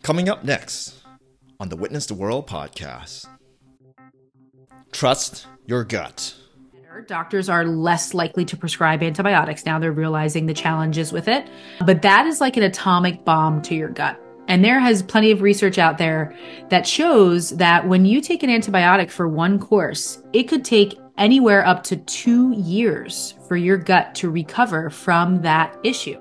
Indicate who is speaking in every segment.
Speaker 1: Coming up next on the Witness the World podcast. Trust your gut.
Speaker 2: Doctors are less likely to prescribe antibiotics now. They're realizing the challenges with it. But that is like an atomic bomb to your gut. And there has plenty of research out there that shows that when you take an antibiotic for one course, it could take anywhere up to 2 years for your gut to recover from that issue.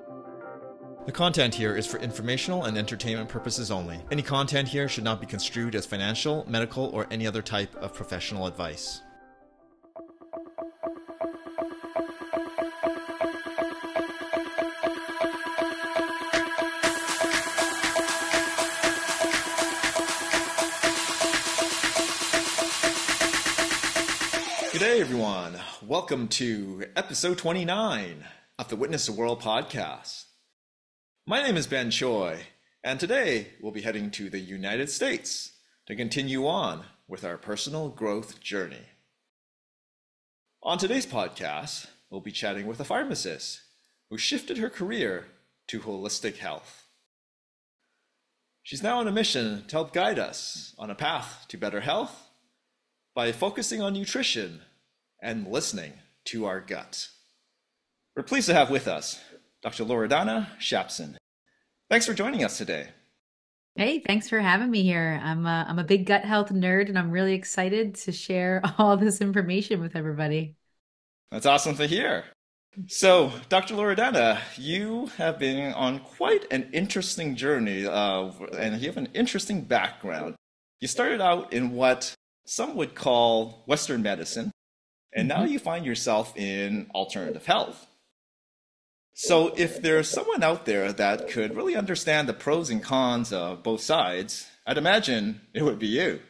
Speaker 1: The content here is for informational and entertainment purposes only. Any content here should not be construed as financial, medical, or any other type of professional advice. Good day, everyone. Welcome to episode 29 of the Witness the World podcast. My name is Ben Choi, and today we'll be heading to the United States to continue on with our personal growth journey. On today's podcast, we'll be chatting with a pharmacist who shifted her career to holistic health. She's now on a mission to help guide us on a path to better health by focusing on nutrition and listening to our gut. We're pleased to have with us Dr. Loredana Shapson. Thanks for joining us today.
Speaker 2: Hey, thanks for having me here. I'm a big gut health nerd, and I'm really excited to share all this information with everybody.
Speaker 1: That's awesome to hear. So, Dr. Loredana, you have been on quite an interesting journey, and you have an interesting background. You started out in what some would call Western medicine, and now you find yourself in alternative health. So if there's someone out there that could really understand the pros and cons of both sides, I'd imagine it would be you.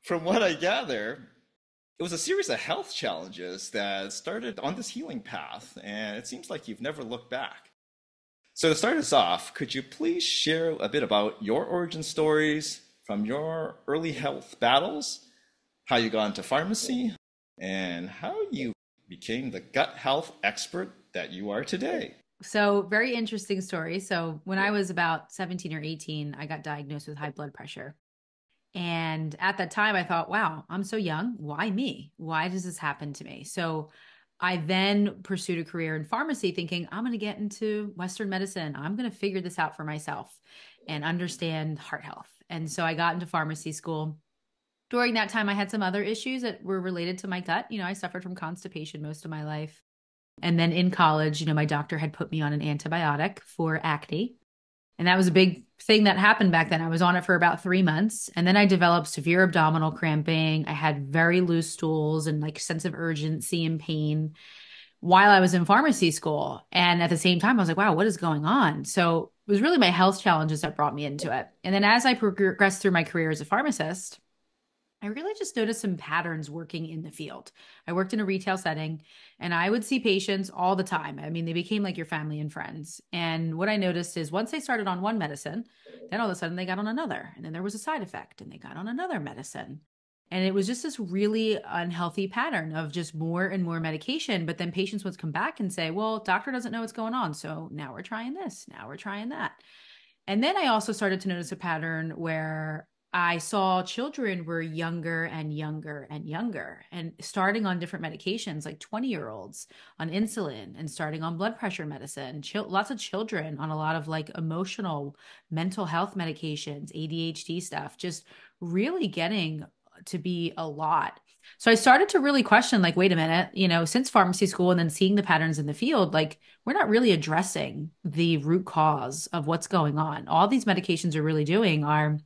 Speaker 1: From what I gather, it was a series of health challenges that started on this healing path, and it seems like you've never looked back. So to start us off, could you please share a bit about your origin stories from your early health battles, how you got into pharmacy, and how you became the gut health expert that you are today?
Speaker 2: So, very interesting story. So, when I was about 17 or 18, I got diagnosed with high blood pressure. And at that time, I thought, wow, I'm so young. Why me? Why does this happen to me? So, I then pursued a career in pharmacy thinking, I'm going to get into Western medicine. I'm going to figure this out for myself and understand heart health. And so, I got into pharmacy school. During that time, I had some other issues that were related to my gut. I suffered from constipation most of my life. And then in college, my doctor had put me on an antibiotic for acne. And that was a big thing that happened back then. I was on it for about 3 months. And then I developed severe abdominal cramping. I had very loose stools and like sense of urgency and pain while I was in pharmacy school. And at the same time, I was like, wow, what is going on? So it was really my health challenges that brought me into it. And then as I progressed through my career as a pharmacist, I really just noticed some patterns working in the field. I worked in a retail setting and I would see patients all the time. I mean, they became like your family and friends. And what I noticed is once they started on one medicine, then all of a sudden they got on another. And then there was a side effect and they got on another medicine. And it was just this really unhealthy pattern of just more and more medication. But then patients would come back and say, well, doctor doesn't know what's going on. So now we're trying this. Now we're trying that. And then I also started to notice a pattern where I saw children were younger and younger and younger and starting on different medications, like 20-year-olds on insulin and starting on blood pressure medicine, lots of children on a lot of like emotional, mental health medications, ADHD stuff, just really getting to be a lot. So I started to really question, like, wait a minute, since pharmacy school and then seeing the patterns in the field, like we're not really addressing the root cause of what's going on. All these medications are really doing are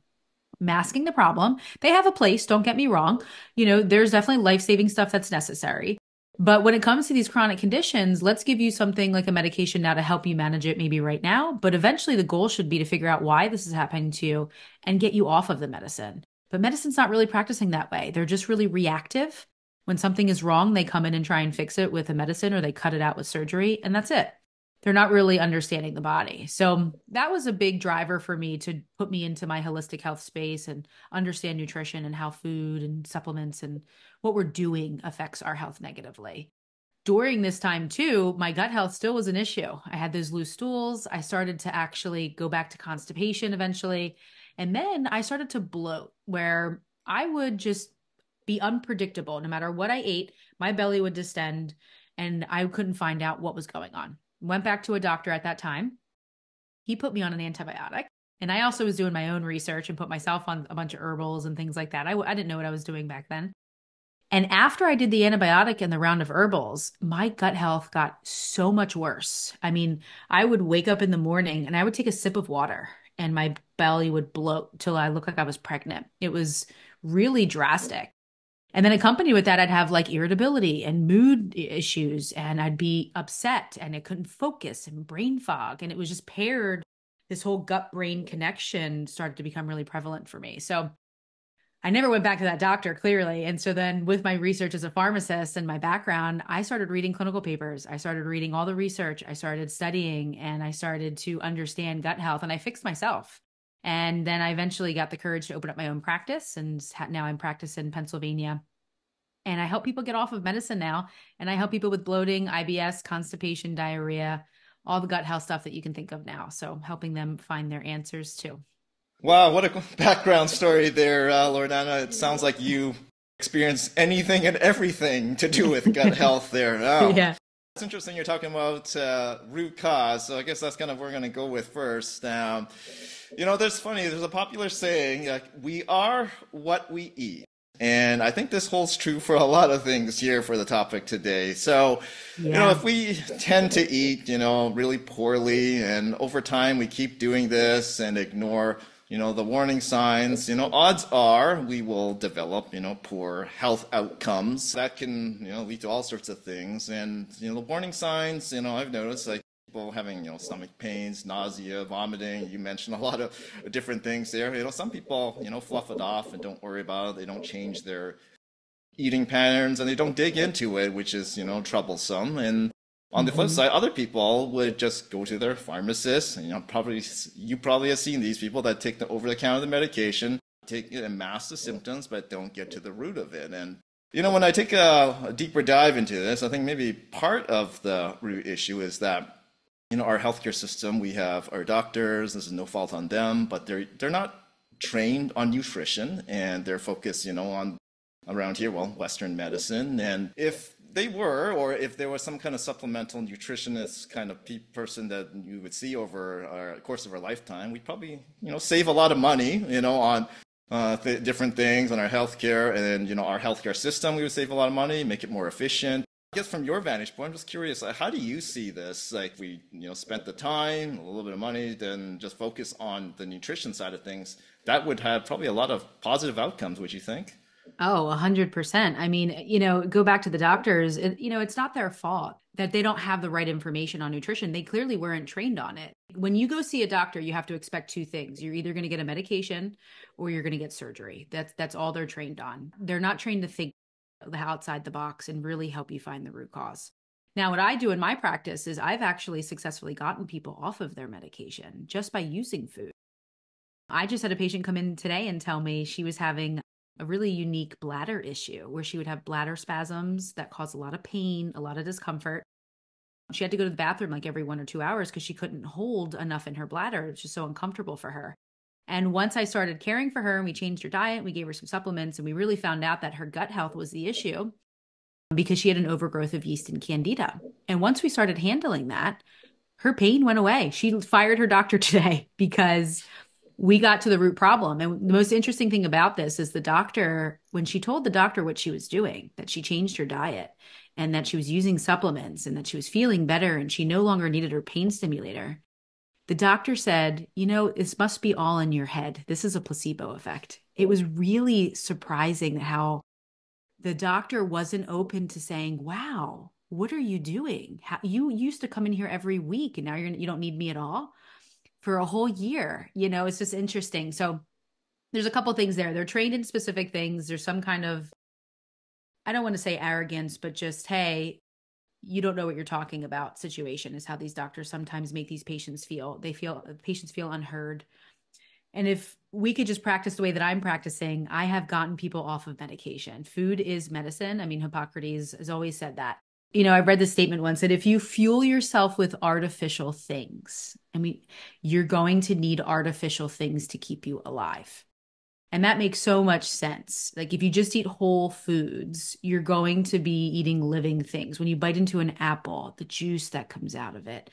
Speaker 2: masking the problem. They have a place, don't get me wrong. There's definitely life-saving stuff that's necessary. But when it comes to these chronic conditions, let's give you something like a medication now to help you manage it maybe right now. But eventually the goal should be to figure out why this is happening to you and get you off of the medicine. But medicine's not really practicing that way. They're just really reactive. When something is wrong, they come in and try and fix it with a medicine or they cut it out with surgery, and that's it. They're not really understanding the body. So that was a big driver for me to put me into my holistic health space and understand nutrition and how food and supplements and what we're doing affects our health negatively. during this time too, my gut health still was an issue. I had those loose stools. I started to actually go back to constipation eventually. And then I started to bloat where I would just be unpredictable. No matter what I ate, my belly would distend and I couldn't find out what was going on. Went back to a doctor at that time. He put me on an antibiotic. And I also was doing my own research and put myself on a bunch of herbals and things like that. I didn't know what I was doing back then. And after I did the antibiotic and the round of herbals, my gut health got so much worse. I mean, I would wake up in the morning and I would take a sip of water and my belly would bloat till I looked like I was pregnant. It was really drastic. And then accompanied with that, I'd have like irritability and mood issues, and I'd be upset and I couldn't focus and brain fog. And it was just paired, this whole gut brain connection started to become really prevalent for me. So I never went back to that doctor, clearly. And so then with my research as a pharmacist and my background, I started reading clinical papers. I started reading all the research. I started studying and I started to understand gut health, and I fixed myself. And then I eventually got the courage to open up my own practice. And now I'm practicing in Pennsylvania. And I help people get off of medicine now. And I help people with bloating, IBS, constipation, diarrhea, all the gut health stuff that you can think of now. So helping them find their answers too.
Speaker 1: Wow, what a background story there, Loredana. It sounds like you experienced anything and everything to do with gut health there. Oh.
Speaker 2: Yeah.
Speaker 1: It's interesting you're talking about root cause, so I guess that's kind of where we're going to go with first. There's a popular saying, like, we are what we eat. And I think this holds true for a lot of things here for the topic today. So, if we tend to eat, really poorly, and over time we keep doing this and ignore, the warning signs, odds are we will develop, poor health outcomes. That can, lead to all sorts of things. And, the warning signs, I've noticed, like, people having, stomach pains, nausea, vomiting. You mentioned a lot of different things there. Some people, fluff it off and don't worry about it. They don't change their eating patterns and they don't dig into it, which is, troublesome. And on the flip side, other people would just go to their pharmacist. And, you probably have seen these people that take the over-the-counter medication, take it and mask the symptoms, but don't get to the root of it. And when I take a deeper dive into this, I think maybe part of the root issue is that our healthcare system, we have our doctors, this is no fault on them, but they're not trained on nutrition, and they're focused, on around here, Western medicine. And if they were, or if there was some kind of supplemental nutritionist kind of person that you would see over our course of our lifetime, we'd probably, save a lot of money, on different things on our healthcare, and our healthcare system, we would save a lot of money, make it more efficient. I guess from your vantage point, I'm just curious, how do you see this? Like, we, spent the time, a little bit of money, then just focus on the nutrition side of things. That would have probably a lot of positive outcomes, would you think?
Speaker 2: Oh, 100%. I mean, go back to the doctors, it's not their fault that they don't have the right information on nutrition. They clearly weren't trained on it. When you go see a doctor, you have to expect two things. You're either going to get a medication or you're going to get surgery. That's all they're trained on. They're not trained to think outside the box and really help you find the root cause. Now, what I do in my practice is I've actually successfully gotten people off of their medication just by using food. I just had a patient come in today and tell me she was having a really unique bladder issue where she would have bladder spasms that cause a lot of pain, a lot of discomfort. She had to go to the bathroom like every 1 or 2 hours because she couldn't hold enough in her bladder. It's just so uncomfortable for her. And once I started caring for her and we changed her diet, we gave her some supplements, and we really found out that her gut health was the issue because she had an overgrowth of yeast and candida. And once we started handling that, her pain went away. She fired her doctor today because we got to the root problem. And the most interesting thing about this is the doctor, when she told the doctor what she was doing, that she changed her diet and that she was using supplements and that she was feeling better and she no longer needed her pain stimulator, the doctor said, this must be all in your head. This is a placebo effect. It was really surprising how the doctor wasn't open to saying, wow, what are you doing? You used to come in here every week and now you don't need me at all for a whole year. It's just interesting. So there's a couple things there. They're trained in specific things. There's some kind of, I don't want to say arrogance, but just, hey, you don't know what you're talking about situation is how these doctors sometimes make these patients feel. Patients feel unheard. And if we could just practice the way that I'm practicing, I have gotten people off of medication. Food is medicine. I mean, Hippocrates has always said that. I read this statement once that if you fuel yourself with artificial things, I mean, you're going to need artificial things to keep you alive. And that makes so much sense. Like if you just eat whole foods, you're going to be eating living things. When you bite into an apple, the juice that comes out of it,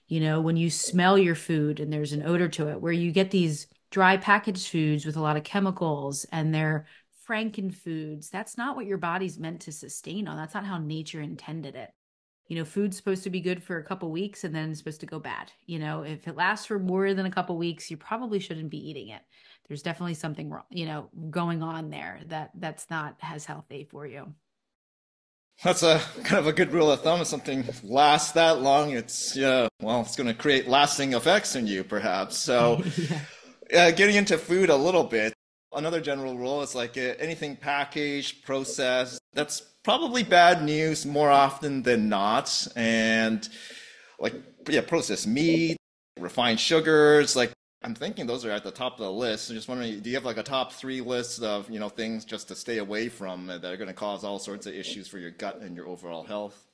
Speaker 2: when you smell your food and there's an odor to it, where you get these dry packaged foods with a lot of chemicals and they're franken foods, that's not what your body's meant to sustain on. That's not how nature intended it. Food's supposed to be good for a couple weeks and then it's supposed to go bad. If it lasts for more than a couple weeks, you probably shouldn't be eating it. There's definitely something wrong, going on there that's not as healthy for you.
Speaker 1: That's a kind of a good rule of thumb. If something lasts that long, it's well, it's going to create lasting effects in you, perhaps. So,
Speaker 2: Yeah.
Speaker 1: getting into food a little bit, another general rule is like anything packaged, processed, that's probably bad news more often than not. And like, yeah, processed meat, refined sugars, like I'm thinking those are at the top of the list. I'm just wondering, do you have like a top three list of, things just to stay away from that are going to cause all sorts of issues for your gut and your overall health?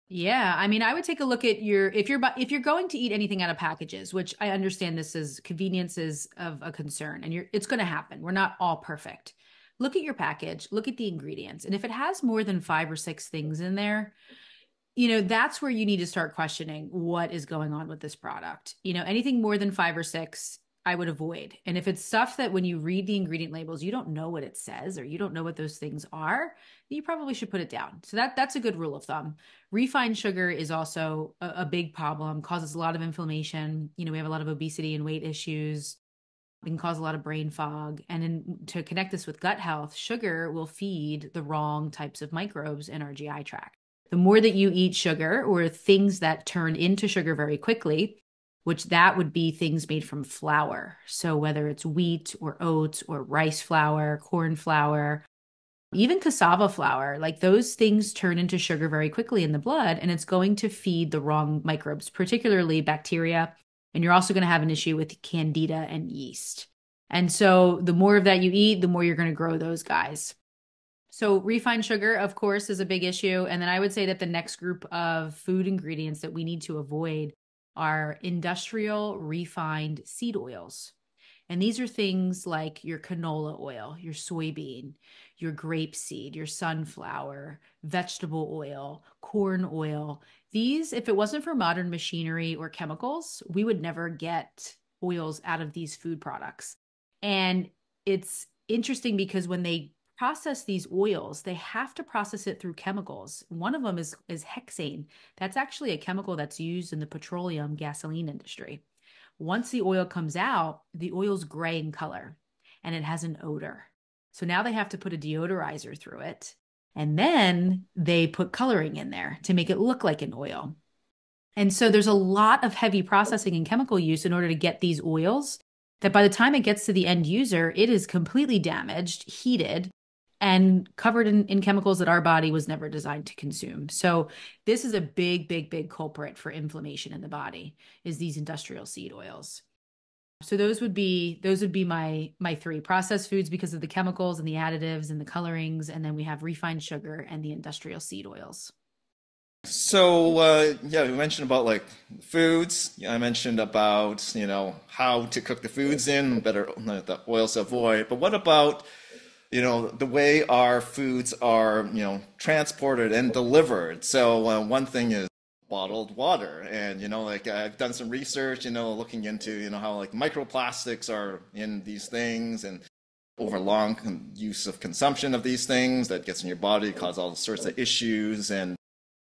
Speaker 2: Yeah, I mean, I would take a look at your if you're going to eat anything out of packages, which I understand this is convenience is of a concern, and it's going to happen. We're not all perfect. Look at your package, look at the ingredients, and if it has more than 5 or 6 things in there, that's where you need to start questioning what is going on with this product. Anything more than 5 or 6, I would avoid. And if it's stuff that when you read the ingredient labels, you don't know what it says or you don't know what those things are, you probably should put it down. So that's a good rule of thumb. Refined sugar is also a big problem, causes a lot of inflammation. We have a lot of obesity and weight issues. It can cause a lot of brain fog. And to connect this with gut health, sugar will feed the wrong types of microbes in our GI tract. The more that you eat sugar or things that turn into sugar very quickly, which that would be things made from flour. So whether it's wheat or oats or rice flour, corn flour, even cassava flour, like those things turn into sugar very quickly in the blood, and it's going to feed the wrong microbes, particularly bacteria. And you're also going to have an issue with candida and yeast. And so the more of that you eat, the more you're going to grow those guys. So refined sugar, of course, is a big issue. And then I would say that the next group of food ingredients that we need to avoid are industrial refined seed oils. And these are things like your canola oil, your soybean, your grapeseed, your sunflower, vegetable oil, corn oil. These, if it wasn't for modern machinery or chemicals, we would never get oils out of these food products. And it's interesting because when they process these oils, they have to process it through chemicals. One of them is hexane. That's actually a chemical that's used in the petroleum gasoline industry. Once the oil comes out, the oil's gray in color and it has an odor. So now they have to put a deodorizer through it. And then they put coloring in there to make it look like an oil. And so there's a lot of heavy processing and chemical use in order to get these oils that by the time it gets to the end user, it is completely damaged, heated, and covered in chemicals that our body was never designed to consume. So this is a big, big, big culprit for inflammation in the body is these industrial seed oils. So those would be my three processed foods because of the chemicals and the additives and the colorings, and then we have refined sugar and the industrial seed oils.
Speaker 1: So, yeah, we mentioned about like foods. Yeah, I mentioned about, how to cook the foods in, better the oils to avoid. But what about, the way our foods are, transported and delivered? So, one thing is bottled water. And, like I've done some research, looking into, how like microplastics are in these things and over long use of consumption of these things that gets in your body, cause all sorts of issues. And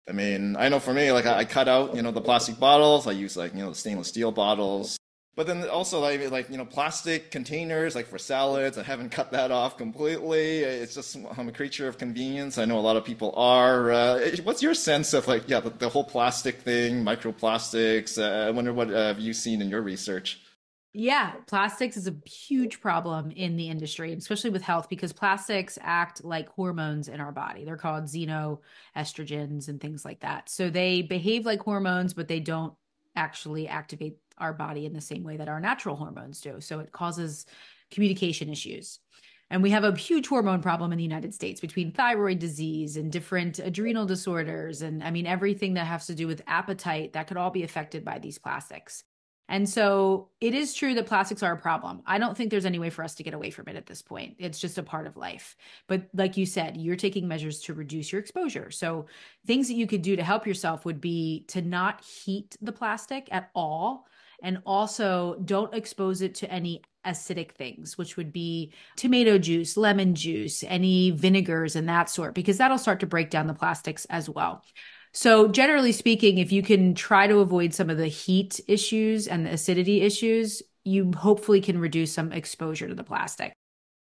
Speaker 1: I mean, I know for me, like I cut out, the plastic bottles. I use like, the stainless steel bottles. But then also like plastic containers, like for salads. I haven't cut that off completely. It's just I'm a creature of convenience. I know a lot of people are. What's your sense of like, yeah, the whole plastic thing, microplastics? I wonder what have you seen in your research?
Speaker 2: Yeah, plastics is a huge problem in the industry, especially with health, because plastics act like hormones in our body. They're called xenoestrogens and things like that. So they behave like hormones, but they don't actually activate our body in the same way that our natural hormones do. So it causes communication issues. And we have a huge hormone problem in the United States between thyroid disease and different adrenal disorders. And I mean, everything that has to do with appetite that could all be affected by these plastics. And so it is true that plastics are a problem. I don't think there's any way for us to get away from it at this point. It's just a part of life. But like you said, you're taking measures to reduce your exposure. So things that you could do to help yourself would be to not heat the plastic at all. And also don't expose it to any acidic things, which would be tomato juice, lemon juice, any vinegars and that sort, because that'll start to break down the plastics as well. So generally speaking, if you can try to avoid some of the heat issues and the acidity issues, you hopefully can reduce some exposure to the plastic.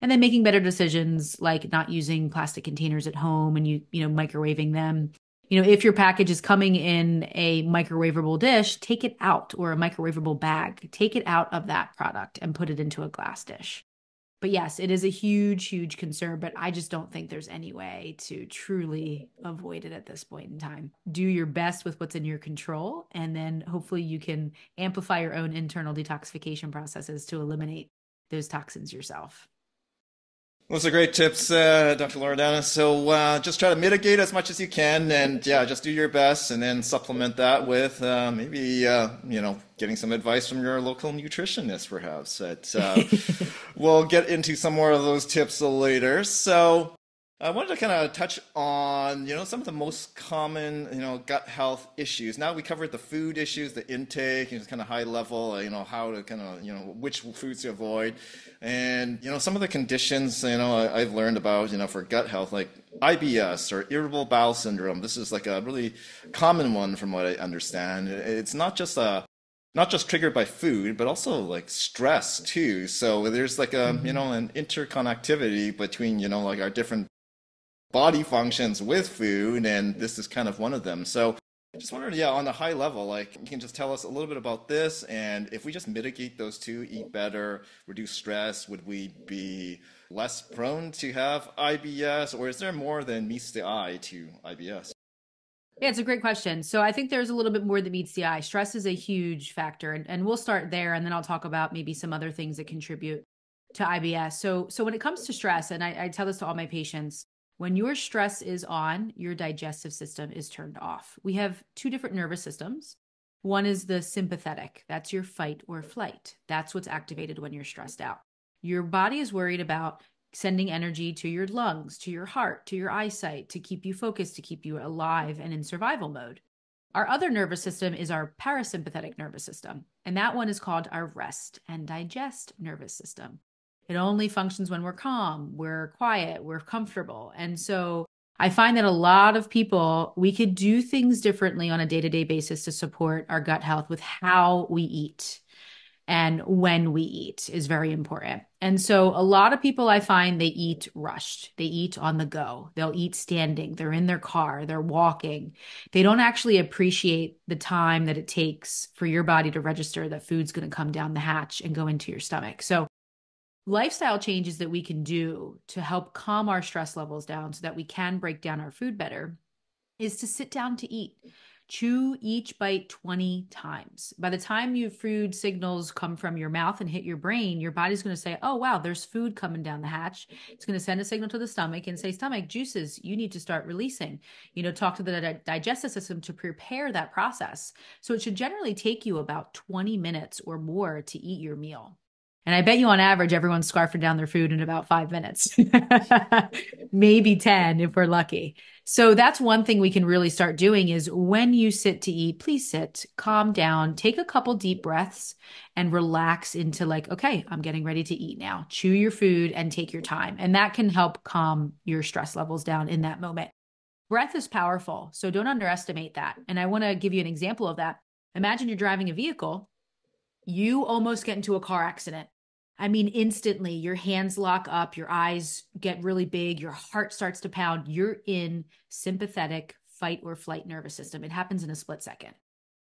Speaker 2: And then making better decisions like not using plastic containers at home and microwaving them. If your package is coming in a microwavable dish, take it out, or a microwavable bag. Take it out of that product and put it into a glass dish. But yes, it is a huge, huge concern, but I just don't think there's any way to truly avoid it at this point in time. Do your best with what's in your control, and then hopefully you can amplify your own internal detoxification processes to eliminate those toxins yourself.
Speaker 1: Those are great tips, Dr. Loredana. So just try to mitigate as much as you can, and yeah, just do your best, and then supplement that with maybe getting some advice from your local nutritionist, perhaps. We'll get into some more of those tips later. So I wanted to kind of touch on, some of the most common, gut health issues. Now we covered the food issues, the intake, kind of high level, how to kind of, which foods to avoid. And, some of the conditions, I've learned about, for gut health, like IBS or irritable bowel syndrome. This is like a really common one from what I understand. It's not just triggered by food, but also like stress too. So there's like an interconnectivity between, like our different body functions with food, and this is kind of one of them. So I just wondered, yeah, on a high level, like you can just tell us a little bit about this, and if we just mitigate those two, eat better, reduce stress, would we be less prone to have IBS, or is there more than meets the eye to IBS?
Speaker 2: Yeah, it's a great question. So I think there's a little bit more that meets the eye. Stress is a huge factor, and we'll start there, and then I'll talk about maybe some other things that contribute to IBS. So when it comes to stress, and I tell this to all my patients, when your stress is on, your digestive system is turned off. We have two different nervous systems. One is the sympathetic. That's your fight or flight. That's what's activated when you're stressed out. Your body is worried about sending energy to your lungs, to your heart, to your eyesight, to keep you focused, to keep you alive and in survival mode. Our other nervous system is our parasympathetic nervous system, and that one is called our rest and digest nervous system. It only functions when we're calm, we're quiet, we're comfortable. And so I find that a lot of people, we could do things differently on a day-to-day basis to support our gut health with how we eat. And when we eat is very important. And so a lot of people I find they eat rushed. They eat on the go. They'll eat standing. They're in their car. They're walking. They don't actually appreciate the time that it takes for your body to register that food's going to come down the hatch and go into your stomach. So lifestyle changes that we can do to help calm our stress levels down so that we can break down our food better is to sit down to eat. Chew each bite 20 times. By the time your food signals come from your mouth and hit your brain, your body's going to say, oh, wow, there's food coming down the hatch. It's going to send a signal to the stomach and say, stomach juices, you need to start releasing. Talk to the digestive system to prepare that process. So it should generally take you about 20 minutes or more to eat your meal. And I bet you on average, everyone's scarfing down their food in about 5 minutes, maybe 10 if we're lucky. So that's one thing we can really start doing is when you sit to eat, please sit, calm down, take a couple deep breaths and relax into like, okay, I'm getting ready to eat now. Chew your food and take your time. And that can help calm your stress levels down in that moment. Breath is powerful, so don't underestimate that. And I want to give you an example of that. Imagine you're driving a vehicle, you almost get into a car accident. I mean, instantly your hands lock up, your eyes get really big, your heart starts to pound. You're in sympathetic fight or flight nervous system. It happens in a split second.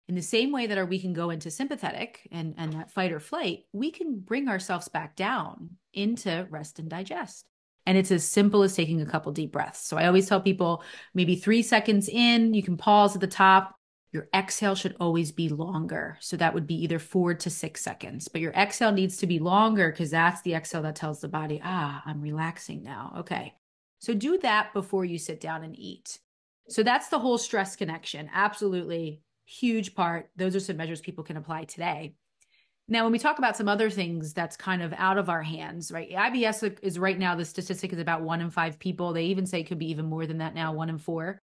Speaker 2: In the same way that we can go into sympathetic and that fight or flight, we can bring ourselves back down into rest and digest. And it's as simple as taking a couple deep breaths. So I always tell people maybe 3 seconds in, you can pause at the top, Your exhale should always be longer. So that would be either 4 to 6 seconds, but your exhale needs to be longer because that's the exhale that tells the body, I'm relaxing now. Okay. So do that before you sit down and eat. So that's the whole stress connection. Absolutely huge part. Those are some measures people can apply today. Now, when we talk about some other things that's kind of out of our hands, right? IBS is right now, the statistic is about 1 in 5 people. They even say it could be even more than that now, 1 in 4.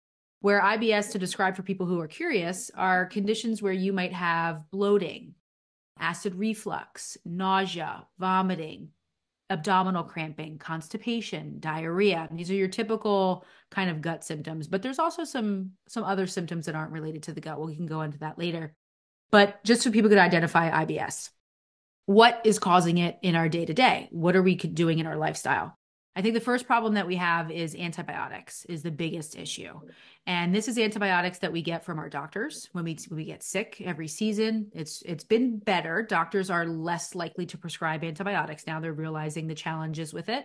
Speaker 2: Where IBS, to describe for people who are curious, are conditions where you might have bloating, acid reflux, nausea, vomiting, abdominal cramping, constipation, diarrhea. These are your typical kind of gut symptoms, but there's also some other symptoms that aren't related to the gut. Well, we can go into that later. But just so people could identify IBS, what is causing it in our day to day? What are we doing in our lifestyle? I think the first problem that we have is antibiotics is the biggest issue. And this is antibiotics that we get from our doctors when we get sick every season. It's been better. Doctors are less likely to prescribe antibiotics now. They're realizing the challenges with it.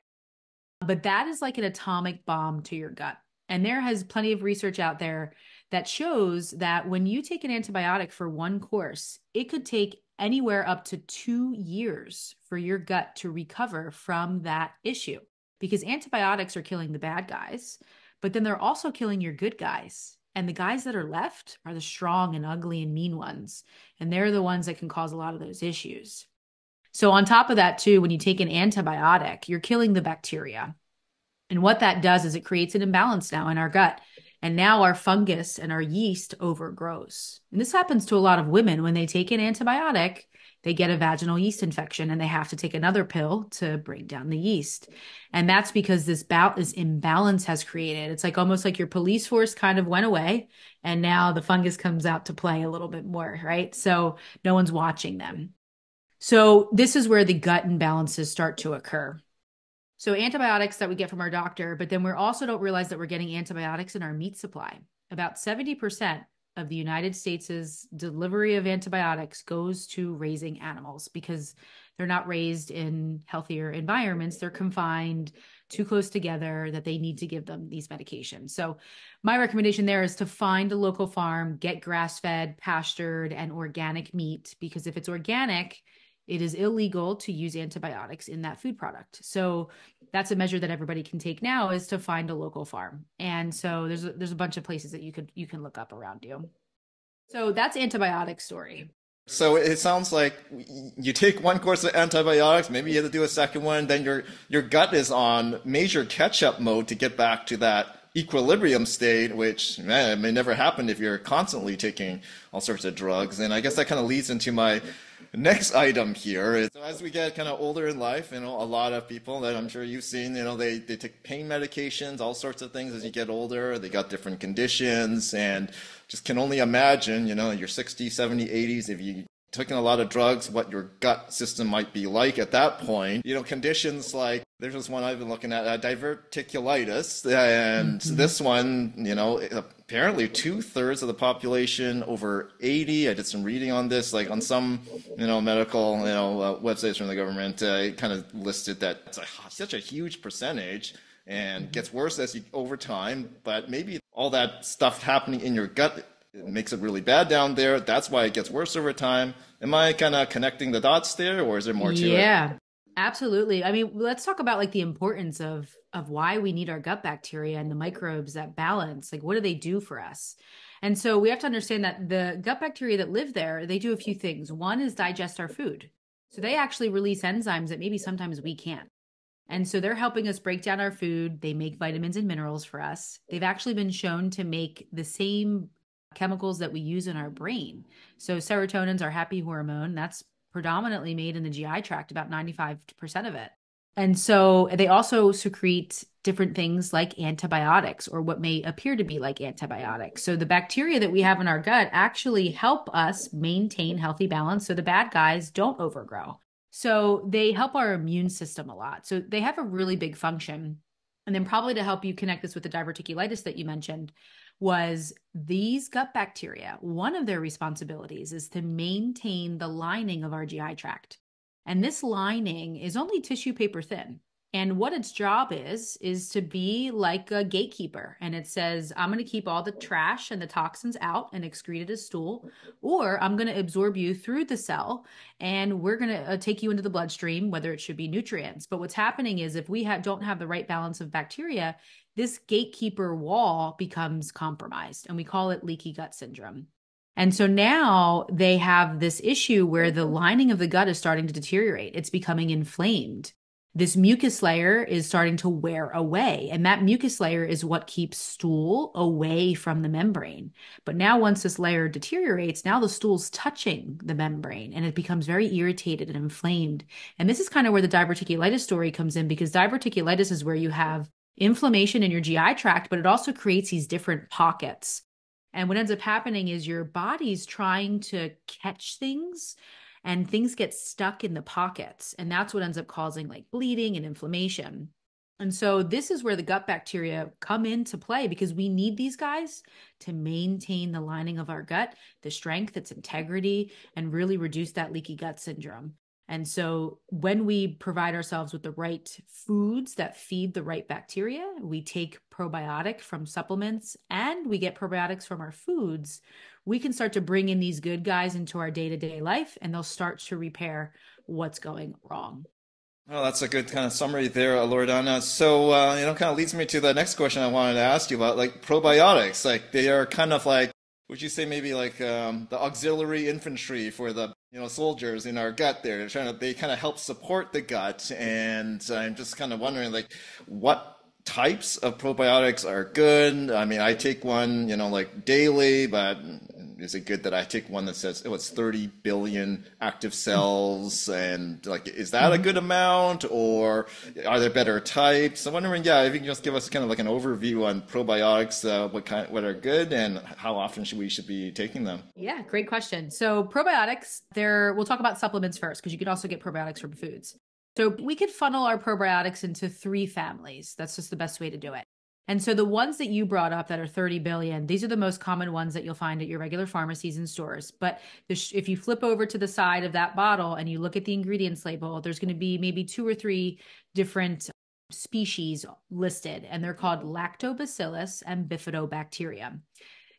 Speaker 2: But that is like an atomic bomb to your gut. And there has plenty of research out there that shows that when you take an antibiotic for one course, it could take anywhere up to 2 years for your gut to recover from that issue, because antibiotics are killing the bad guys, but then they're also killing your good guys. And the guys that are left are the strong and ugly and mean ones. And they're the ones that can cause a lot of those issues. So on top of that, too, when you take an antibiotic, you're killing the bacteria. And what that does is it creates an imbalance now in our gut. And now our fungus and our yeast overgrows. And this happens to a lot of women. When they take an antibiotic, they get a vaginal yeast infection and they have to take another pill to bring down the yeast. And that's because this imbalance has created. It's like almost like your police force kind of went away and now the fungus comes out to play a little bit more, right? So no one's watching them. So this is where the gut imbalances start to occur. So antibiotics that we get from our doctor, but then we also don't realize that we're getting antibiotics in our meat supply. About 70% of the United States' delivery of antibiotics goes to raising animals because they're not raised in healthier environments. They're confined too close together that they need to give them these medications. So my recommendation there is to find a local farm, get grass-fed, pastured, and organic meat, because if it's organic, it is illegal to use antibiotics in that food product. So that's a measure that everybody can take now, is to find a local farm. And so there's a bunch of places that you can look up around you. So that's antibiotic story.
Speaker 1: So it sounds like you take one course of antibiotics, maybe you have to do a second one, then your gut is on major catch-up mode to get back to that equilibrium state, which it may never happen if you're constantly taking all sorts of drugs. And I guess that kind of leads into my next item here. Is, so as we get kind of older in life, a lot of people that I'm sure you've seen, they take pain medications, all sorts of things as you get older. They got different conditions, and just can only imagine, in your 60s, 70s, 80s, if you taking a lot of drugs, what your gut system might be like at that point. Conditions like, there's this one I've been looking at, diverticulitis, and this one, apparently 2/3 of the population over 80. I did some reading on this, like on some, medical, websites from the government, it kind of listed that it's such a huge percentage and gets worse over time, but maybe all that stuff happening in your gut, it makes it really bad down there. That's why it gets worse over time. Am I kind of connecting the dots there, or is there more to it?
Speaker 2: Yeah, absolutely. I mean, let's talk about like the importance of why we need our gut bacteria and the microbes that balance. Like, what do they do for us? And so we have to understand that the gut bacteria that live there, they do a few things. One is digest our food. So they actually release enzymes that maybe sometimes we can't. And so they're helping us break down our food. They make vitamins and minerals for us. They've actually been shown to make the same chemicals that we use in our brain. So serotonin's our happy hormone. That's predominantly made in the GI tract, about 95% of it. And so they also secrete different things like antibiotics, or what may appear to be like antibiotics. So the bacteria that we have in our gut actually help us maintain healthy balance so the bad guys don't overgrow. So they help our immune system a lot. So they have a really big function. And then probably to help you connect this with the diverticulitis that you mentioned, was these gut bacteria, one of their responsibilities is to maintain the lining of our GI tract. And this lining is only tissue paper thin. And what its job is to be like a gatekeeper. And it says, I'm going to keep all the trash and the toxins out and excrete it as stool, or I'm going to absorb you through the cell and we're going to take you into the bloodstream, whether it should be nutrients. But what's happening is if we don't have the right balance of bacteria, this gatekeeper wall becomes compromised, and we call it leaky gut syndrome. And so now they have this issue where the lining of the gut is starting to deteriorate. It's becoming inflamed. This mucus layer is starting to wear away. And that mucus layer is what keeps stool away from the membrane. But now, once this layer deteriorates, now the stool's touching the membrane and it becomes very irritated and inflamed. And this is kind of where the diverticulitis story comes in, because diverticulitis is where you have inflammation in your GI tract, but it also creates these different pockets. And what ends up happening is your body's trying to catch things and things get stuck in the pockets. And that's what ends up causing like bleeding and inflammation. And so this is where the gut bacteria come into play, because we need these guys to maintain the lining of our gut, the strength, its integrity, and really reduce that leaky gut syndrome. And so when we provide ourselves with the right foods that feed the right bacteria, we take probiotic from supplements and we get probiotics from our foods, we can start to bring in these good guys into our day-to-day life, and they'll start to repair what's going wrong.
Speaker 1: Well, that's a good kind of summary there, Loredana. So, kind of leads me to the next question I wanted to ask you about, like probiotics. Like they are kind of like, would you say maybe like the auxiliary infantry for the soldiers in our gut there? They kind of help support the gut, and I'm just kind of wondering like what types of probiotics are good. I mean, I take one, like daily, but is it good that I take one that says, oh, it's 30 billion active cells? And like, is that a
Speaker 2: Mhm.
Speaker 1: good amount, or are there better types? I'm wondering, yeah, if you can just give us kind of like an overview on probiotics, what are good and how often should be taking them?
Speaker 2: Yeah, great question. So probiotics, we'll talk about supplements first, because you can also get probiotics from foods. So we could funnel our probiotics into three families. That's just the best way to do it. And so the ones that you brought up that are 30 billion, these are the most common ones that you'll find at your regular pharmacies and stores. But if you flip over to the side of that bottle and you look at the ingredients label, there's going to be maybe two or three different species listed, and they're called lactobacillus and bifidobacterium.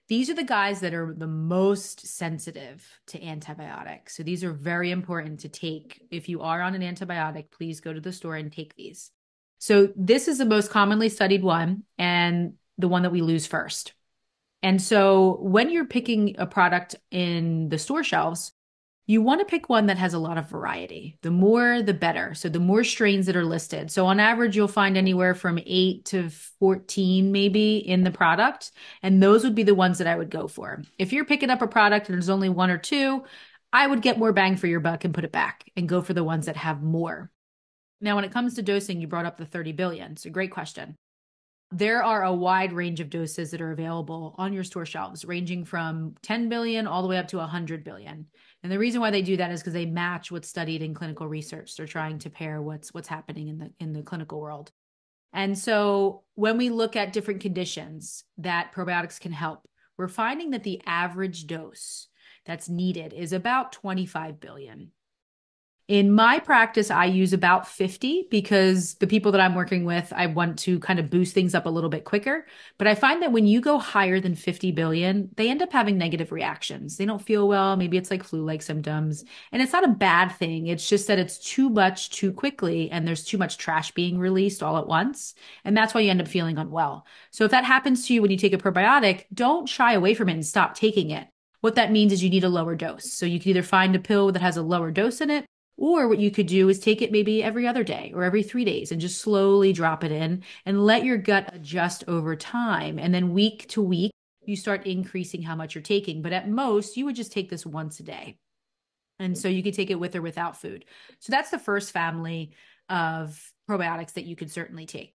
Speaker 2: These are the guys that are the most sensitive to antibiotics. So these are very important to take. If you are on an antibiotic, please go to the store and take these. So this is the most commonly studied one and the one that we lose first. And so when you're picking a product in the store shelves, you want to pick one that has a lot of variety. The more, the better. So the more strains that are listed. So on average, you'll find anywhere from 8 to 14 maybe in the product. And those would be the ones that I would go for. If you're picking up a product and there's only one or two, I would get more bang for your buck and put it back and go for the ones that have more. Now, when it comes to dosing, you brought up the 30 billion. So great question. There are a wide range of doses that are available on your store shelves, ranging from 10 billion all the way up to 100 billion. And the reason why they do that is because they match what's studied in clinical research. They're trying to pair what's happening in the clinical world. And so when we look at different conditions that probiotics can help, we're finding that the average dose that's needed is about 25 billion. In my practice, I use about 50 because the people that I'm working with, I want to kind of boost things up a little bit quicker. But I find that when you go higher than 50 billion, they end up having negative reactions. They don't feel well. Maybe it's like flu-like symptoms. And it's not a bad thing. It's just that it's too much too quickly and there's too much trash being released all at once. And that's why you end up feeling unwell. So if that happens to you when you take a probiotic, don't shy away from it and stop taking it. What that means is you need a lower dose. So you can either find a pill that has a lower dose in it, or what you could do is take it maybe every other day or every 3 days and just slowly drop it in and let your gut adjust over time. And then week to week, you start increasing how much you're taking. But at most, you would just take this once a day. And so you could take it with or without food. So that's the first family of probiotics that you could certainly take.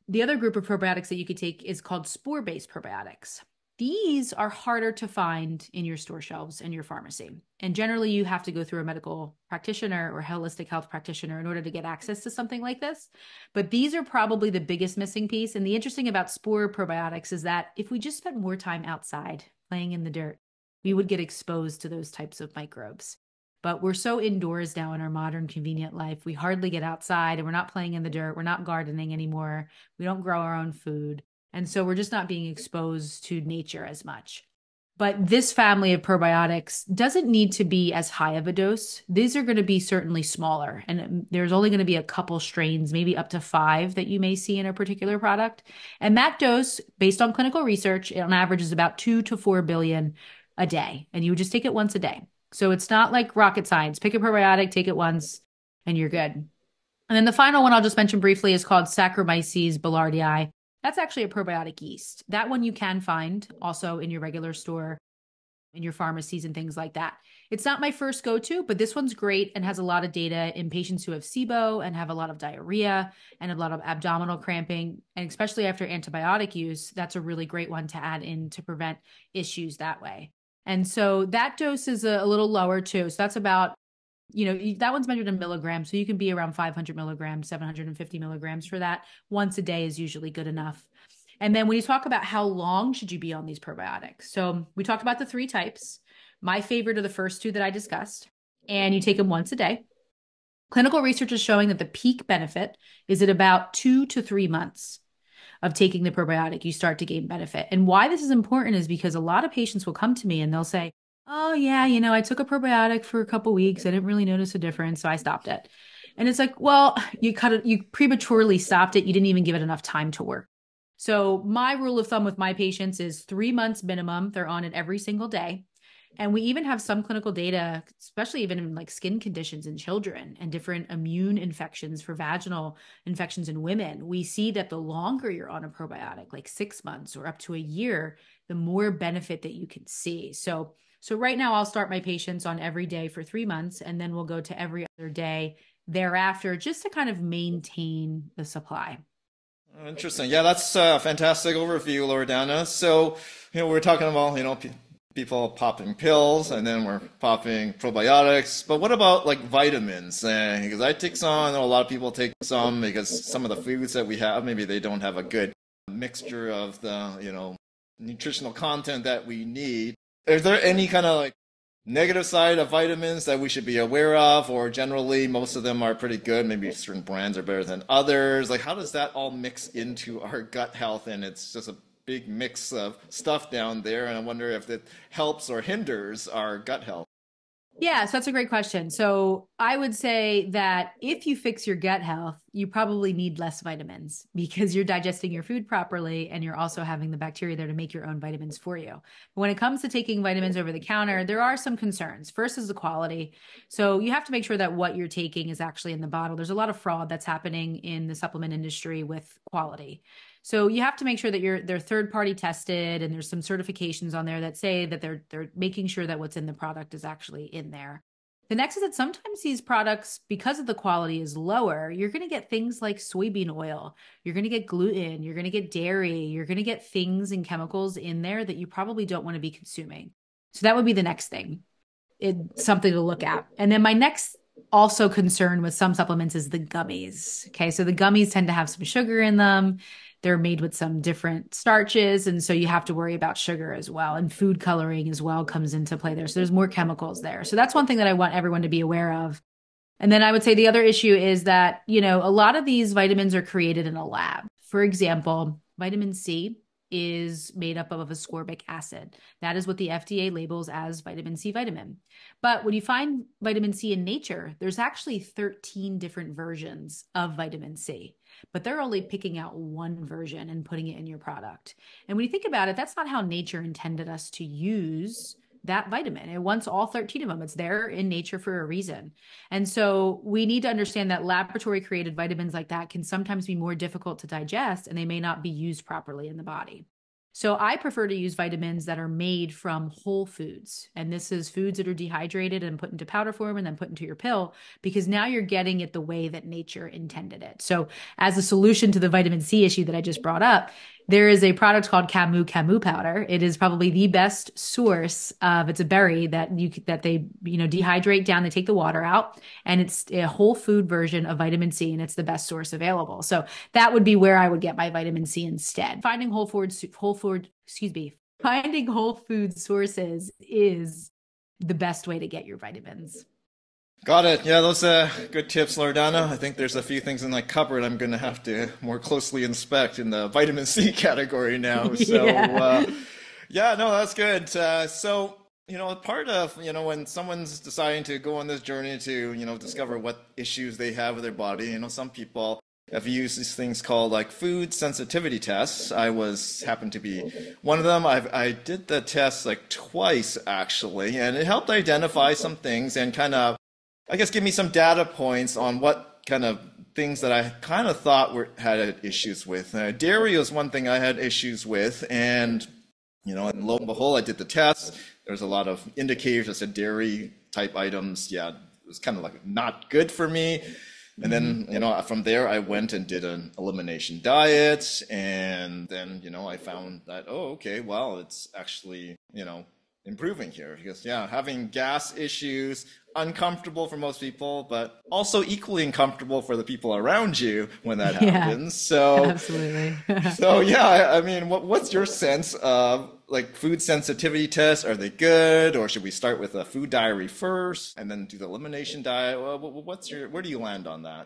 Speaker 2: The other group of probiotics that you could take is called spore-based probiotics. These are harder to find in your store shelves and your pharmacy. And generally, you have to go through a medical practitioner or holistic health practitioner in order to get access to something like this. But these are probably the biggest missing piece. And the interesting about spore probiotics is that if we just spent more time outside playing in the dirt, we would get exposed to those types of microbes. But we're so indoors now in our modern convenient life. We hardly get outside and we're not playing in the dirt. We're not gardening anymore. We don't grow our own food. And so we're just not being exposed to nature as much. But this family of probiotics doesn't need to be as high of a dose. These are going to be certainly smaller. And there's only going to be a couple strains, maybe up to 5 that you may see in a particular product. And that dose, based on clinical research, on average is about 2 to 4 billion a day. And you would just take it once a day. So it's not like rocket science. Pick a probiotic, take it once, and you're good. And then the final one I'll just mention briefly is called Saccharomyces boulardii. That's actually a probiotic yeast. That one you can find also in your regular store, in your pharmacies and things like that. It's not my first go-to, but this one's great and has a lot of data in patients who have SIBO and have a lot of diarrhea and a lot of abdominal cramping. And especially after antibiotic use, that's a really great one to add in to prevent issues that way. And so that dose is a little lower too. So that's about, that one's measured in milligrams. So you can be around 500 milligrams, 750 milligrams for that. Once a day is usually good enough. And then when you talk about how long should you be on these probiotics? So we talked about the 3 types. My favorite are the first 2 that I discussed, and you take them once a day. Clinical research is showing that the peak benefit is at about 2 to 3 months of taking the probiotic. You start to gain benefit. And why this is important is because a lot of patients will come to me and they'll say, oh yeah, I took a probiotic for a couple weeks. I didn't really notice a difference, so I stopped it. And it's like, well, you prematurely stopped it. You didn't even give it enough time to work. So my rule of thumb with my patients is 3 months minimum. They're on it every single day. And we even have some clinical data, especially even in like skin conditions in children and different immune infections for vaginal infections in women. We see that the longer you're on a probiotic, like 6 months or up to a year, the more benefit that you can see. So right now I'll start my patients on every day for 3 months, and then we'll go to every other day thereafter just to kind of maintain the supply.
Speaker 1: Interesting. Yeah, that's a fantastic overview, Loredana. So, we're talking about, people popping pills and then we're popping probiotics. But what about like vitamins? Because I take some, I know a lot of people take some because some of the foods that we have, maybe they don't have a good mixture of the, nutritional content that we need. Is there any kind of like negative side of vitamins that we should be aware of, or generally most of them are pretty good? Maybe certain brands are better than others. Like, how does that all mix into our gut health? And it's just a big mix of stuff down there, and I wonder if it helps or hinders our gut health.
Speaker 2: Yeah, so that's a great question. So I would say that if you fix your gut health, you probably need less vitamins because you're digesting your food properly and you're also having the bacteria there to make your own vitamins for you. But when it comes to taking vitamins over the counter, there are some concerns. First is the quality. So you have to make sure that what you're taking is actually in the bottle. There's a lot of fraud that's happening in the supplement industry with quality. So you have to make sure that they're third party tested, and there's some certifications on there that say that they're making sure that what's in the product is actually in there. The next is that sometimes these products, because of the quality is lower, you're going to get things like soybean oil, you're going to get gluten, you're going to get dairy, you're going to get things and chemicals in there that you probably don't want to be consuming. So that would be the next thing. It's something to look at. And then my next also concern with some supplements is the gummies. Okay, so the gummies tend to have some sugar in them. They're made with some different starches. And so you have to worry about sugar as well. And food coloring as well comes into play there. So there's more chemicals there. So that's one thing that I want everyone to be aware of. And then I would say the other issue is that, a lot of these vitamins are created in a lab. For example, vitamin C is made up of ascorbic acid. That is what the FDA labels as vitamin C vitamin. But when you find vitamin C in nature, there's actually 13 different versions of vitamin C, but they're only picking out one version and putting it in your product. And when you think about it, that's not how nature intended us to use that vitamin. It wants all 13 of them. It's there in nature for a reason. And so we need to understand that laboratory created vitamins like that can sometimes be more difficult to digest, and they may not be used properly in the body. So I prefer to use vitamins that are made from whole foods. And this is foods that are dehydrated and put into powder form and then put into your pill, because now you're getting it the way that nature intended it. So as a solution to the vitamin C issue that I just brought up, there is a product called camu powder. It is probably the best source of, it's a berry that they dehydrate down. They take the water out, and it's a whole food version of vitamin C, and it's the best source available. So that would be where I would get my vitamin C instead. Finding finding whole food sources is the best way to get your vitamins.
Speaker 1: Got it. Yeah, those good tips, Loredana. I think there's a few things in my cupboard I'm going to have to more closely inspect in the vitamin C category now. So,
Speaker 2: Yeah.
Speaker 1: yeah, no, that's good. Part of, when someone's deciding to go on this journey to, discover what issues they have with their body, some people have used these things called like food sensitivity tests. Happened to be one of them. I did the test like twice actually, and it helped identify some things and kind of I guess give me some data points on what kind of things that I kind of thought had issues with. Dairy was one thing I had issues with, and and lo and behold, I did the test. There's a lot of indicators that said dairy type items. Yeah, it was kind of like not good for me. And
Speaker 2: Hmm.
Speaker 1: then, from there, I went and did an elimination diet. And then, I found that, oh, okay, well, it's actually, improving here. Because, yeah, having gas issues, uncomfortable for most people, but also equally uncomfortable for the people around you when that
Speaker 2: Yeah,
Speaker 1: happens. So,
Speaker 2: absolutely.
Speaker 1: so yeah, I mean, what's your sense of like food sensitivity tests? Are they good, or should we start with a food diary first and then do the elimination diet? Well, where do you land on that?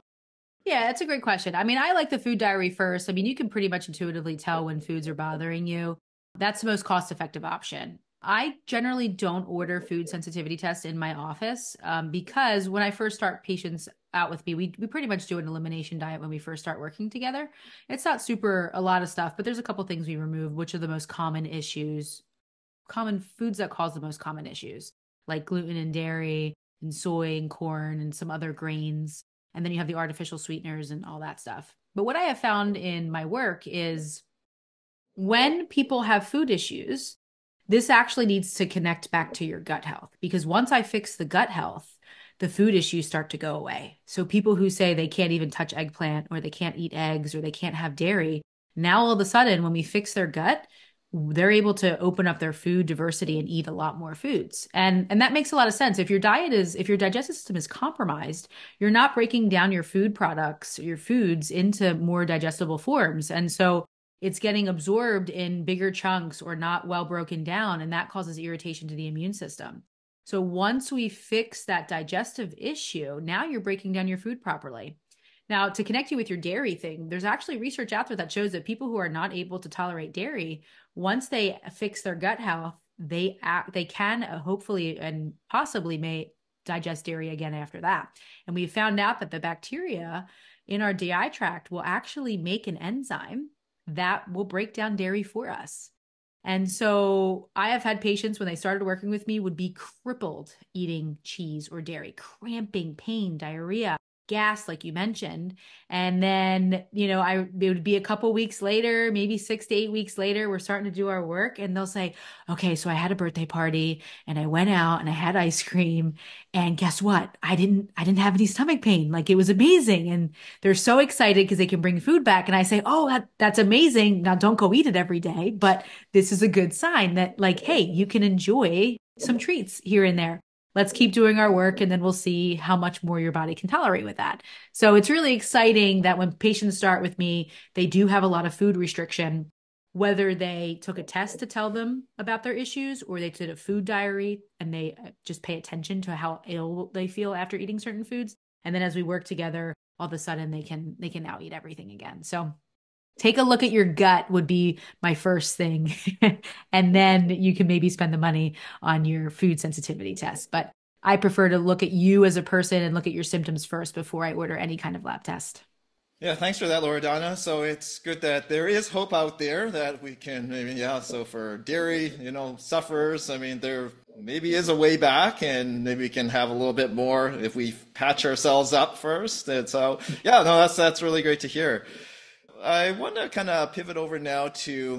Speaker 2: Yeah, that's a great question. I mean, I like the food diary first. I mean, you can pretty much intuitively tell when foods are bothering you. That's the most cost-effective option. I generally don't order food sensitivity tests in my office because when I first start patients out with me, we pretty much do an elimination diet when we first start working together. It's not super a lot of stuff, but there's a couple things we remove, which are the most common issues, common foods that cause the most common issues, like gluten and dairy and soy and corn and some other grains. And then you have the artificial sweeteners and all that stuff. But what I have found in my work is when people have food issues, this actually needs to connect back to your gut health because once I fix the gut health, the food issues start to go away. So people who say they can't even touch eggplant or they can't eat eggs or they can't have dairy, now all of a sudden when we fix their gut, they're able to open up their food diversity and eat a lot more foods. And that makes a lot of sense. If your digestive system is compromised, you're not breaking down your food products, your foods into more digestible forms. And so it's getting absorbed in bigger chunks or not well broken down, and that causes irritation to the immune system. So once we fix that digestive issue, now you're breaking down your food properly. Now, to connect you with your dairy thing, there's actually research out there that shows that people who are not able to tolerate dairy, once they fix their gut health, they can hopefully and possibly may digest dairy again after that. And we found out that the bacteria in our GI tract will actually make an enzyme that will break down dairy for us. And so I have had patients when they started working with me would be crippled eating cheese or dairy, cramping, pain, diarrhea, gas, like you mentioned. And then, it would be a couple weeks later, maybe 6 to 8 weeks later, we're starting to do our work and they'll say, okay, so I had a birthday party and I went out and I had ice cream and guess what? I didn't have any stomach pain. Like it was amazing. And they're so excited because they can bring food back. And I say, oh, that's amazing. Now don't go eat it every day, but this is a good sign that like, hey, you can enjoy some treats here and there. Let's keep doing our work and then we'll see how much more your body can tolerate with that. So it's really exciting that when patients start with me, they do have a lot of food restriction, whether they took a test to tell them about their issues or they did a food diary and they just pay attention to how ill they feel after eating certain foods. And then as we work together, all of a sudden they can now eat everything again. So take a look at your gut would be my first thing. And then you can maybe spend the money on your food sensitivity test. But I prefer to look at you as a person and look at your symptoms first before I order any kind of lab test.
Speaker 1: Yeah, thanks for that, Loredana. So it's good that there is hope out there that we can maybe, yeah. So for dairy, sufferers, I mean, there maybe is a way back, and maybe we can have a little bit more if we patch ourselves up first. And so, yeah, no, that's really great to hear. I want to kind of pivot over now to,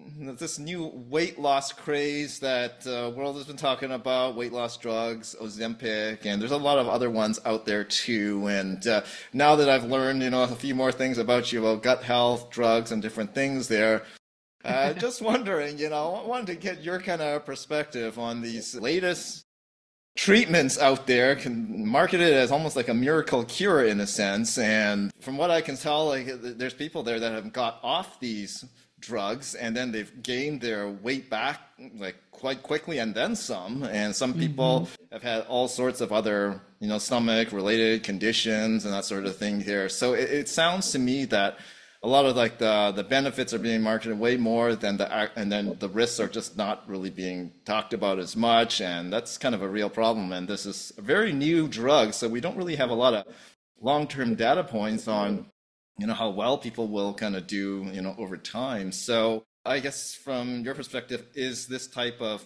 Speaker 1: this new weight loss craze that the world has been talking about, weight loss drugs, Ozempic, and there's a lot of other ones out there too. And now that I've learned, a few more things about you about gut health, drugs, and different things there, just wondering, I wanted to get your kind of perspective on these latest treatments out there can market it as almost like a miracle cure in a sense. And from what I can tell, like there's people there that have got off these drugs, and then they've gained their weight back like quite quickly and then some. And some people have had all sorts of other, stomach related conditions and that sort of thing here. So it sounds to me that a lot of like the benefits are being marketed way more than and then the risks are just not really being talked about as much, and that's kind of a real problem. And this is a very new drug, so we don't really have a lot of long-term data points on how well people will kind of do over time. So I guess from your perspective, is this type of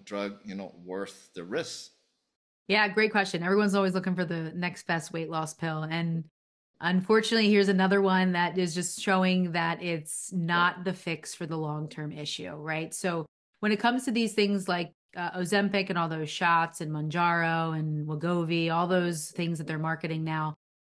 Speaker 1: drug worth the risk?
Speaker 2: Yeah, great question. Everyone's always looking for the next best weight loss pill. And unfortunately, here's another one that is just showing that it's not the fix for the long-term issue, right? So when it comes to these things like Ozempic and all those shots and Mounjaro and Wegovy, all those things that they're marketing now,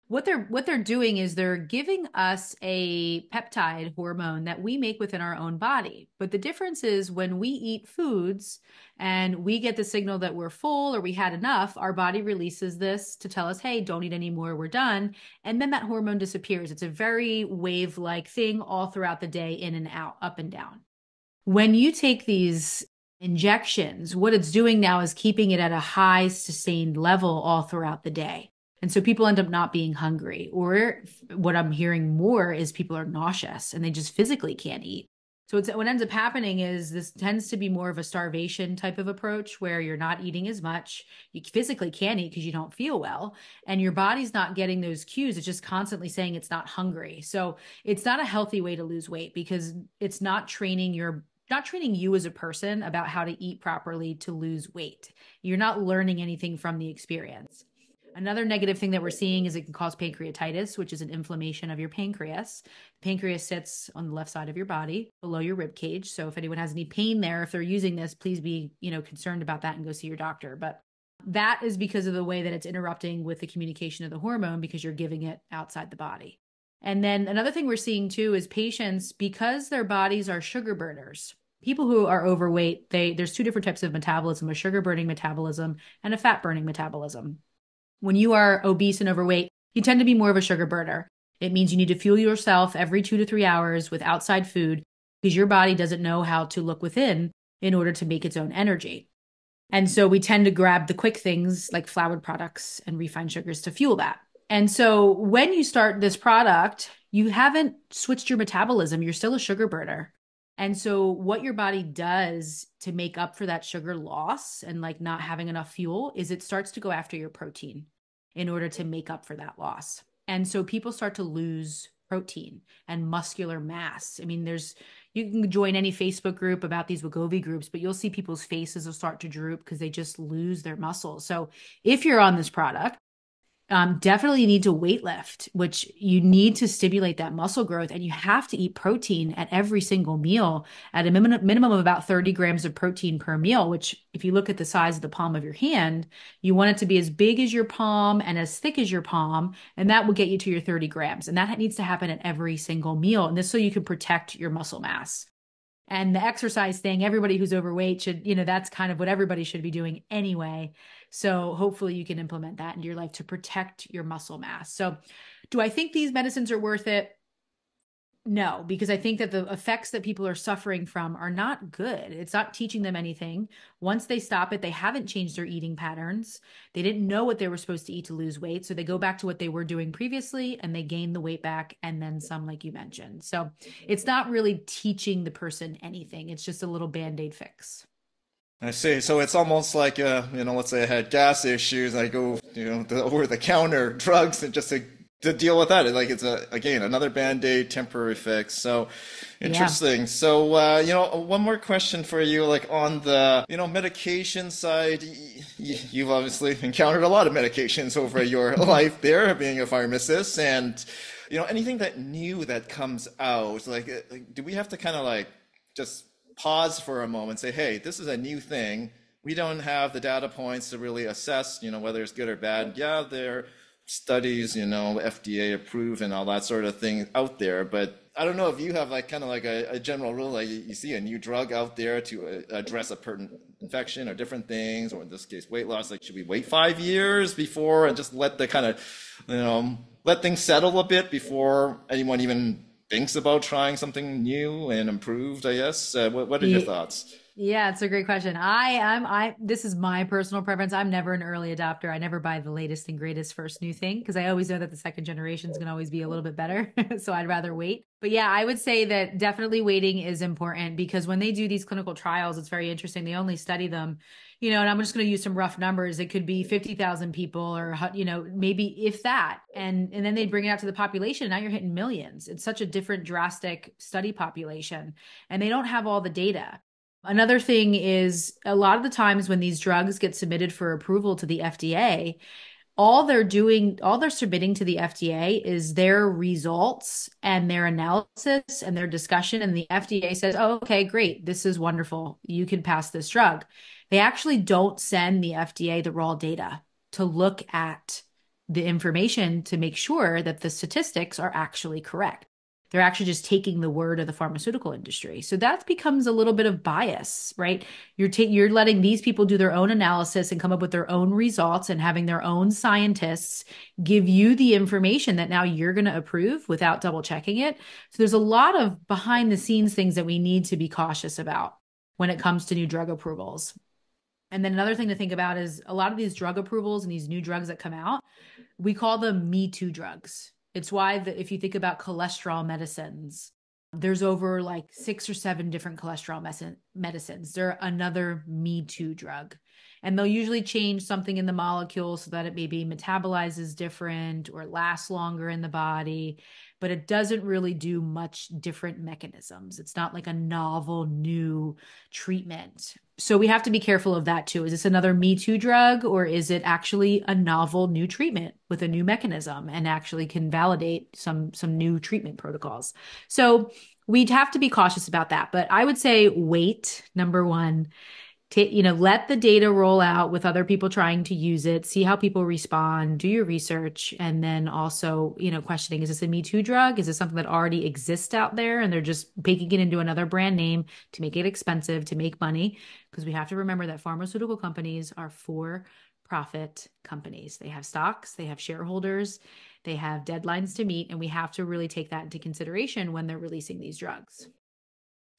Speaker 2: what they're doing is they're giving us a peptide hormone that we make within our own body. But the difference is when we eat foods and we get the signal that we're full or we had enough, our body releases this to tell us, hey, don't eat anymore, we're done. And then that hormone disappears. It's a very wave-like thing all throughout the day, in and out, up and down. When you take these injections, what it's doing now is keeping it at a high sustained level all throughout the day. And so people end up not being hungry. Or what I'm hearing more is people are nauseous and they just physically can't eat. So what ends up happening is this tends to be more of a starvation type of approach where you're not eating as much. You physically can't eat because you don't feel well, and your body's not getting those cues. It's just constantly saying it's not hungry. So it's not a healthy way to lose weight because it's not training you as a person about how to eat properly to lose weight. You're not learning anything from the experience. Another negative thing that we're seeing is it can cause pancreatitis, which is an inflammation of your pancreas. The pancreas sits on the left side of your body below your rib cage. So if anyone has any pain there, if they're using this, please be, concerned about that and go see your doctor. But that is because of the way that it's interrupting with the communication of the hormone because you're giving it outside the body. And then another thing we're seeing too is patients, because their bodies are sugar burners. People who are overweight, there's two different types of metabolism: a sugar burning metabolism and a fat burning metabolism. When you are obese and overweight, you tend to be more of a sugar burner. It means you need to fuel yourself every 2 to 3 hours with outside food because your body doesn't know how to look within in order to make its own energy. And so we tend to grab the quick things like floured products and refined sugars to fuel that. And so when you start this product, you haven't switched your metabolism. You're still a sugar burner. And so what your body does to make up for that sugar loss and like not having enough fuel is it starts to go after your protein in order to make up for that loss. And so people start to lose protein and muscular mass. I mean, you can join any Facebook group about these Wegovy groups, but you'll see people's faces will start to droop because they just lose their muscles. So if you're on this product, definitely need to weight lift, which you need to stimulate that muscle growth. And you have to eat protein at every single meal at a minimum of about 30 grams of protein per meal, which if you look at the size of the palm of your hand, you want it to be as big as your palm and as thick as your palm. And that will get you to your 30 grams. And that needs to happen at every single meal. And this so you can protect your muscle mass. And the exercise thing, everybody who's overweight should, that's kind of what everybody should be doing anyway. So hopefully you can implement that into your life to protect your muscle mass. So do I think these medicines are worth it? No, because I think that the effects that people are suffering from are not good. It's not teaching them anything. Once they stop it, they haven't changed their eating patterns. They didn't know what they were supposed to eat to lose weight. So they go back to what they were doing previously and they gain the weight back and then some, like you mentioned. So it's not really teaching the person anything. It's just a little Band-Aid fix.
Speaker 1: I see. So it's almost like, let's say I had gas issues, I go, the over-the-counter drugs and just to deal with that. Like it's again, another Band-Aid temporary fix. So
Speaker 2: Yeah.
Speaker 1: interesting. So, one more question for you, like on the, medication side, you've obviously encountered a lot of medications over your life there, being a pharmacist, and, anything that new that comes out, like do we have to kind of like just pause for a moment, say, hey, this is a new thing. We don't have the data points to really assess, whether it's good or bad. Yeah, there studies, FDA approved and all that sort of thing out there. But I don't know if you have like kind of like a general rule, like you see a new drug out there to address a certain infection or different things, or in this case, weight loss. Like, should we wait 5 years before and just let the kind of, let things settle a bit before anyone even thinks about trying something new and improved, I guess. What are your
Speaker 2: Yeah,
Speaker 1: thoughts?
Speaker 2: yeah, it's a great question. This is my personal preference. I'm never an early adopter. I never buy the latest and greatest first new thing because I always know that the second generation is going to always be a little bit better. So I'd rather wait. But yeah, I would say that definitely waiting is important because when they do these clinical trials, it's very interesting. They only study them, and I'm just going to use some rough numbers. It could be 50,000 people or, maybe if that. And then they bring it out to the population. Now you're hitting millions. It's such a different drastic study population and they don't have all the data. Another thing is a lot of the times when these drugs get submitted for approval to the FDA, all they're submitting to the FDA is their results and their analysis and their discussion. And the FDA says, oh, okay, great. This is wonderful. You can pass this drug. They actually don't send the FDA the raw data to look at the information to make sure that the statistics are actually correct. They're actually just taking the word of the pharmaceutical industry. So that becomes a little bit of bias, right? You're letting these people do their own analysis and come up with their own results and having their own scientists give you the information that now you're going to approve without double checking it. So there's a lot of behind the scenes things that we need to be cautious about when it comes to new drug approvals. And then another thing to think about is a lot of these drug approvals and these new drugs that come out, we call them Me Too drugs. It's why if you think about cholesterol medicines, there's over like 6 or 7 different cholesterol medicines. They're another Me Too drug. And they'll usually change something in the molecule so that it maybe metabolizes different or lasts longer in the body, but it doesn't really do much different mechanisms. It's not like a novel new treatment. So we have to be careful of that too. Is this another Me Too drug or is it actually a novel new treatment with a new mechanism and actually can validate some new treatment protocols? So we'd have to be cautious about that. But I would say wait, number one, let the data roll out with other people trying to use it, see how people respond, do your research, and then also, questioning, is this a Me Too drug? Is this something that already exists out there and they're just baking it into another brand name to make it expensive, to make money? Because we have to remember that pharmaceutical companies are for profit companies. They have stocks, they have shareholders, they have deadlines to meet, and we have to really take that into consideration when they're releasing these drugs.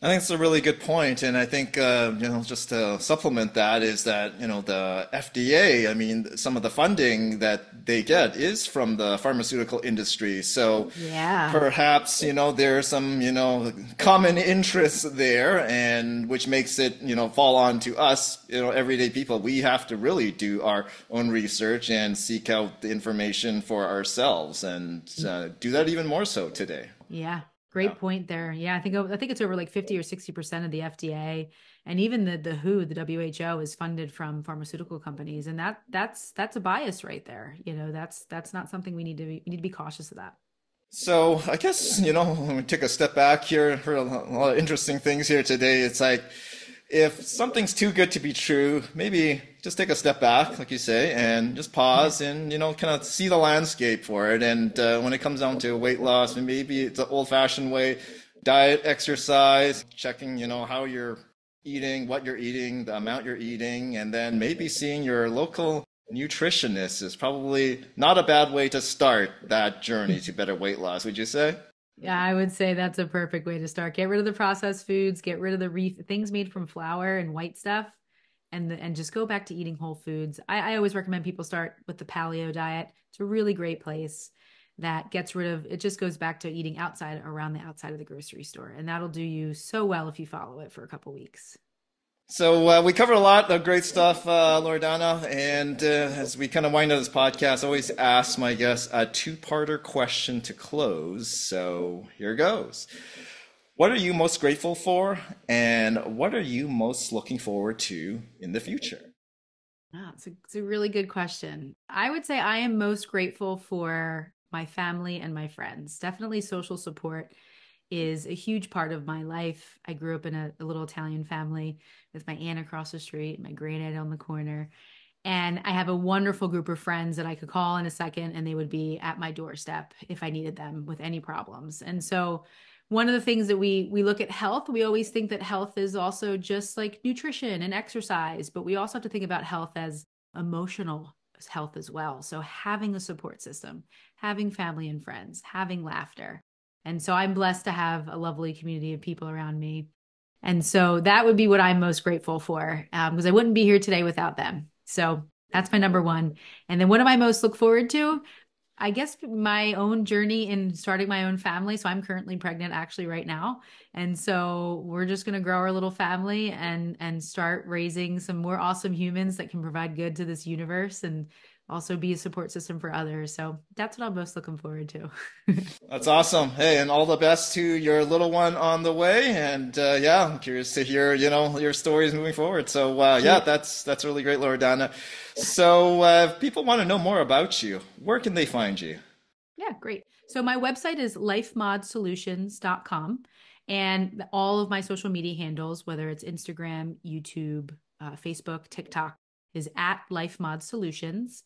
Speaker 1: I think it's a really good point, and I think just to supplement that is that the FDA. I mean, some of the funding that they get is from the pharmaceutical industry. So
Speaker 2: Yeah.
Speaker 1: perhaps there's some common interests there, and which makes it fall on to us everyday people. We have to really do our own research and seek out the information for ourselves, and do that even more so today.
Speaker 2: Yeah,
Speaker 1: Yeah.
Speaker 2: great point there. Yeah, I think it's over like 50 or 60% of the FDA and even the WHO, the WHO is funded from pharmaceutical companies and that's a bias right there. That's not something we need to be cautious of that.
Speaker 1: So I guess, when we take a step back here, heard a lot of interesting things here today. It's like if something's too good to be true, maybe just take a step back, like you say, and just
Speaker 2: Yeah.
Speaker 1: pause and, kind of see the landscape for it. And when it comes down to weight loss, maybe it's the old-fashioned way, diet, exercise, checking, how you're eating, what you're eating, the amount you're eating, and then maybe seeing your local nutritionist is probably not a bad way to start that journey to better weight loss, would you say?
Speaker 2: Yeah, I would say that's a perfect way to start. Get rid of the processed foods, get rid of the things made from flour and white stuff, and just go back to eating whole foods. I always recommend people start with the paleo diet. It's a really great place that gets rid of it, just goes back to eating outside around the outside of the grocery store. And that'll do you so well if you follow it for a couple weeks.
Speaker 1: So we covered a lot of great stuff, Loredana, and as we kind of wind up this podcast, I always ask my guests a two-parter question to close. So here goes. What are you most grateful for, and what are you most looking forward to in the future?
Speaker 2: It's a really good question. I would say I am most grateful for my family and my friends. Definitely social support is a huge part of my life. I grew up in a little Italian family with my aunt across the street, my great aunt on the corner. And I have a wonderful group of friends that I could call in a second and they would be at my doorstep if I needed them with any problems. And so one of the things that we look at health, we always think that health is also just like nutrition and exercise, but we also have to think about health as emotional health as well. So having a support system, having family and friends, having laughter, And so I'm blessed to have a lovely community of people around me. And so that would be what I'm most grateful for, because I wouldn't be here today without them. So that's my number one. And then what am I most look forward to? I guess my own journey in starting my own family. So I'm currently pregnant actually right now. And so we're just going to grow our little family and start raising some more awesome humans that can provide good to this universe and also be a support system for others. So that's what I'm most looking forward to.
Speaker 1: That's awesome. Hey, and all the best to your little one on the way. And yeah, I'm curious to hear, your stories moving forward. So yeah,
Speaker 2: Yeah.
Speaker 1: that's really great, Loredana. So if people want to know more about you, where can they find you?
Speaker 2: Yeah, great. So my website is lifemodsolutions.com and all of my social media handles, whether it's Instagram, YouTube, Facebook, TikTok, is at lifemodsolutions.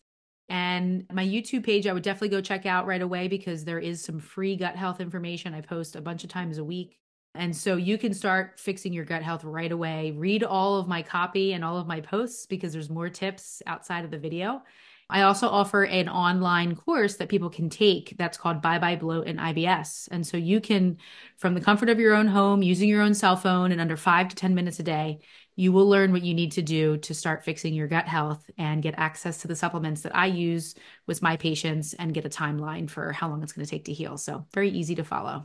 Speaker 2: And my YouTube page, I would definitely go check out right away because there is some free gut health information. I post a bunch of times a week. And so you can start fixing your gut health right away. Read all of my copy and all of my posts because there's more tips outside of the video. I also offer an online course that people can take that's called Bye Bye Bloat and IBS. And so you can, from the comfort of your own home, using your own cell phone in under 5 to 10 minutes a day, you will learn what you need to do to start fixing your gut health and get access to the supplements that I use with my patients and get a timeline for how long it's going to take to heal. So very easy to follow.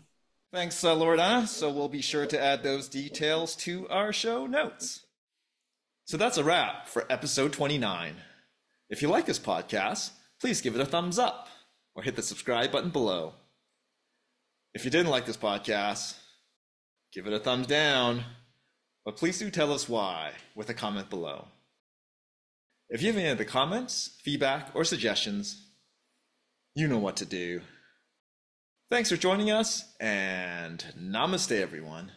Speaker 1: Thanks, Loredana. So we'll be sure to add those details to our show notes. So that's a wrap for episode 29. If you like this podcast, please give it a thumbs up or hit the subscribe button below. If you didn't like this podcast, give it a thumbs down, but please do tell us why with a comment below. If you have any other comments, feedback, or suggestions, you know what to do. Thanks for joining us, and namaste, everyone.